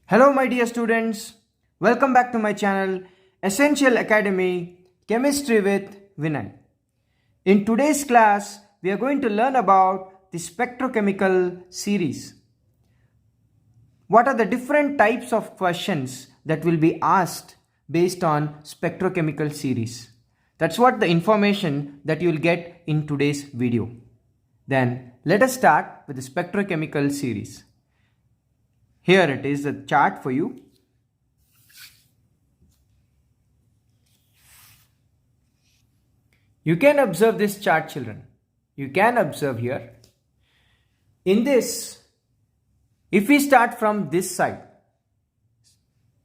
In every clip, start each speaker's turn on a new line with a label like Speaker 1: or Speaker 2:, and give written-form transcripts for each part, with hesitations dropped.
Speaker 1: Hello my dear students, welcome back to my channel Essential Academy Chemistry with Vinay. In today's class, we are going to learn about the spectrochemical series. What are the different types of questions that will be asked based on spectrochemical series? That's what the information that you will get in today's video. Then let us start with the spectrochemical series. Here it is, the chart for you. You can observe this chart, children. You can observe here. In this, if we start from this side,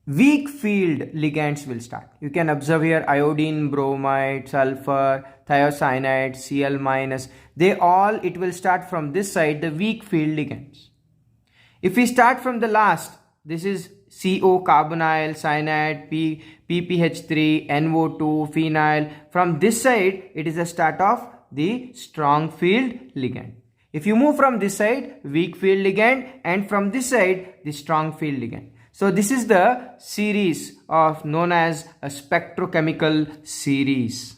Speaker 1: weak field ligands will start. You can observe here iodine, bromide, sulfur, thiocyanate, Cl-. It will start from this side, the weak field ligands. If we start from the last, this is CO, carbonyl, cyanide, PPH3, NO2, phenyl. From this side, it is the start of the strong field ligand. If you move from this side, weak field ligand, and from this side, the strong field ligand. So this is the series known as a spectrochemical series.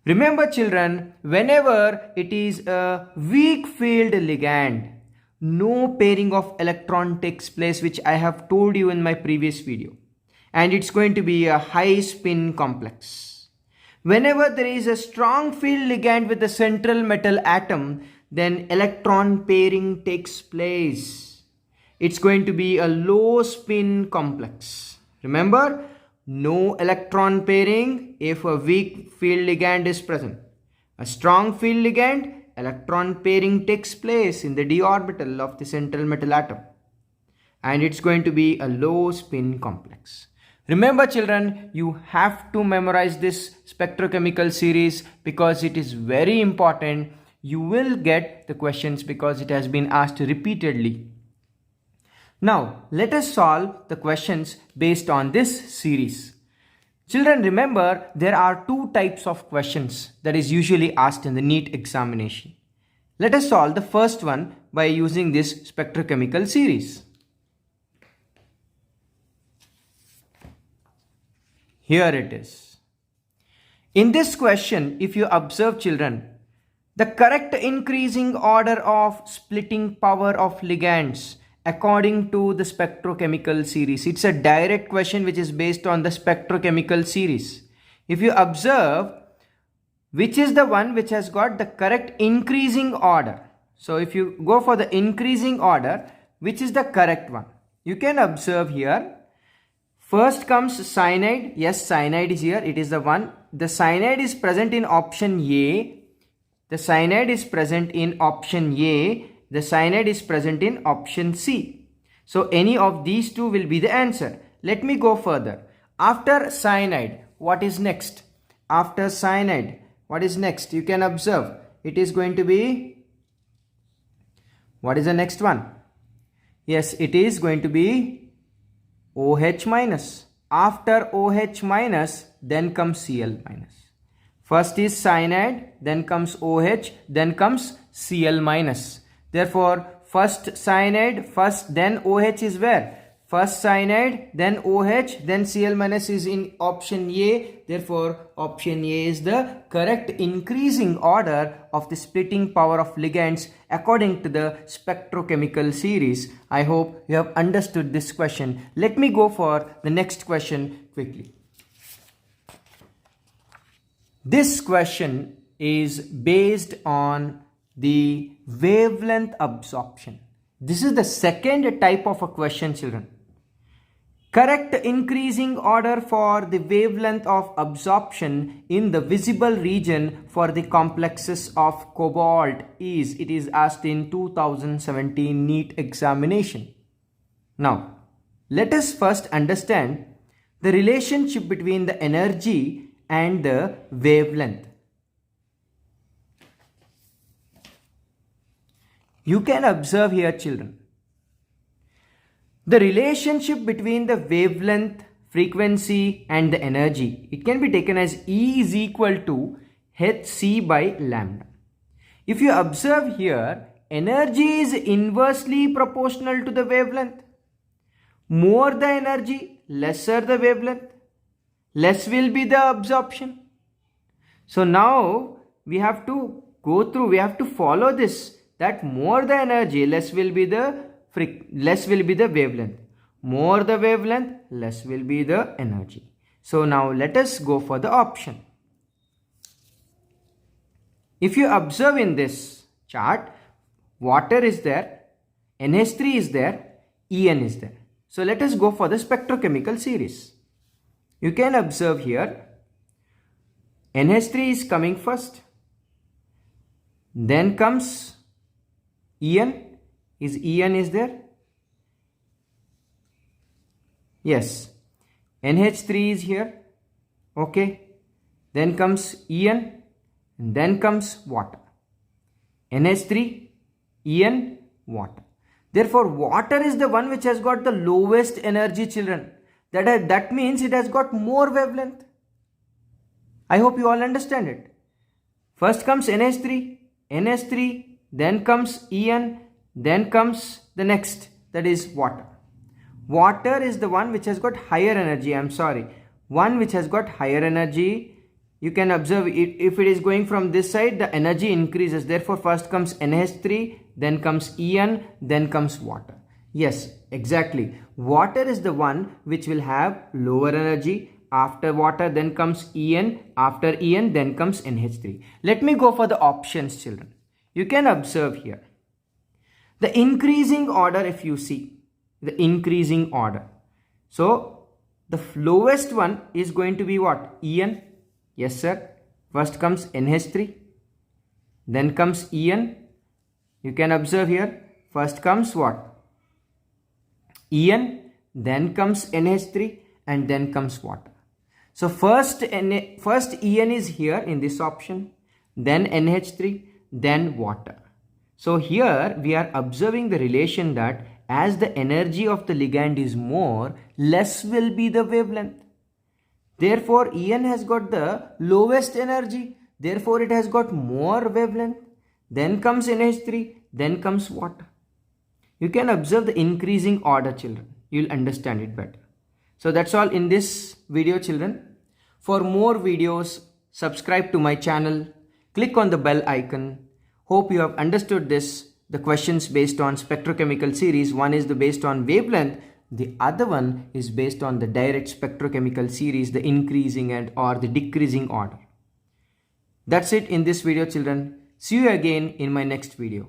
Speaker 1: Remember children, whenever it is a weak field ligand, no pairing of electron takes place, which I have told you in my previous video, and it's going to be a high spin complex. Whenever there is a strong field ligand with the central metal atom, then electron pairing takes place. It's going to be a low spin complex. Remember, no electron pairing if a weak field ligand is present. A strong field ligand, electron pairing takes place in the d orbital of the central metal atom, and it's going to be a low spin complex. Remember children, you have to memorize this spectrochemical series because it is very important. You will get the questions because it has been asked repeatedly. Now let us solve the questions based on this series. Children, remember, there are two types of questions that is usually asked in the Neet examination. Let us solve the first one by using this spectrochemical series. Here it is. In this question, if you observe children, the correct increasing order of splitting power of ligands according to the spectrochemical series. It's a direct question which is based on the spectrochemical series. If you observe, which is the one which has got the correct increasing order. So if you go for the increasing order, which is the correct one? You can observe here. First comes cyanide. Yes, cyanide is here. It is the one. The cyanide is present in option A. The cyanide is present in option A. The cyanide is present in option C. So any of these two will be the answer. Let me go further. After cyanide, what is next? After cyanide, what is next? You can observe. It is going to be, what is the next one? Yes, it is going to be OH minus. After OH minus, then comes Cl minus. First is cyanide, then comes OH, then comes Cl minus. Therefore, first cyanide, first then OH is where? First cyanide, then OH, then Cl minus is in option A. Therefore, option A is the correct increasing order of the splitting power of ligands according to the spectrochemical series. I hope you have understood this question. Let me go for the next question quickly. This question is based on the wavelength absorption. This is the second type of a question, children. Correct increasing order for the wavelength of absorption in the visible region for the complexes of cobalt is, it is asked in 2017 Neet examination. Now, let us first understand the relationship between the energy and the wavelength. You can observe here children, the relationship between the wavelength, frequency and the energy. It can be taken as E is equal to hc by lambda. If you observe here, energy is inversely proportional to the wavelength. More the energy, lesser the wavelength, less will be the absorption. So now we have to go through, we have to follow this, that more the energy, less will be the wavelength. More the wavelength, less will be the energy. So now let us go for the option. If you observe in this chart, water is there, NH3 is there, En is there. So let us go for the spectrochemical series. You can observe here, NH3 is coming first, then comes En. En is there? Yes, NH3 is here, okay, then comes En, and then comes water. NH3, En, water. Therefore, water is the one which has got the lowest energy, children. That means it has got more wavelength. I hope you all understand it. First comes NH3, then comes En, then comes the next, that is water. Water is the one which has got higher energy, one which has got higher energy. You can observe it, if it is going from this side, the energy increases. Therefore, first comes NH3, then comes En, then comes water. Yes, exactly. Water is the one which will have lower energy. After water, then comes En. After En, then comes NH3. Let me go for the options, children. You can observe here. The increasing order, if you see, the increasing order. So, the lowest one is going to be what? En. Yes, sir. First comes NH3, then comes En. You can observe here. First comes what? En, then comes NH3, and then comes water. So first En is here in this option, then NH3, then water. So here we are observing the relation that as the energy of the ligand is more, less will be the wavelength. Therefore, En has got the lowest energy. Therefore, it has got more wavelength. Then comes NH3, then comes water. You can observe the increasing order, children. You'll understand it better. So that's all in this video, children. For more videos, subscribe to my channel. Click on the bell icon. Hope you have understood this. The questions based on spectrochemical series. One is based on wavelength. The other one is based on the direct spectrochemical series, the increasing and or the decreasing order. That's it in this video, children. See you again in my next video.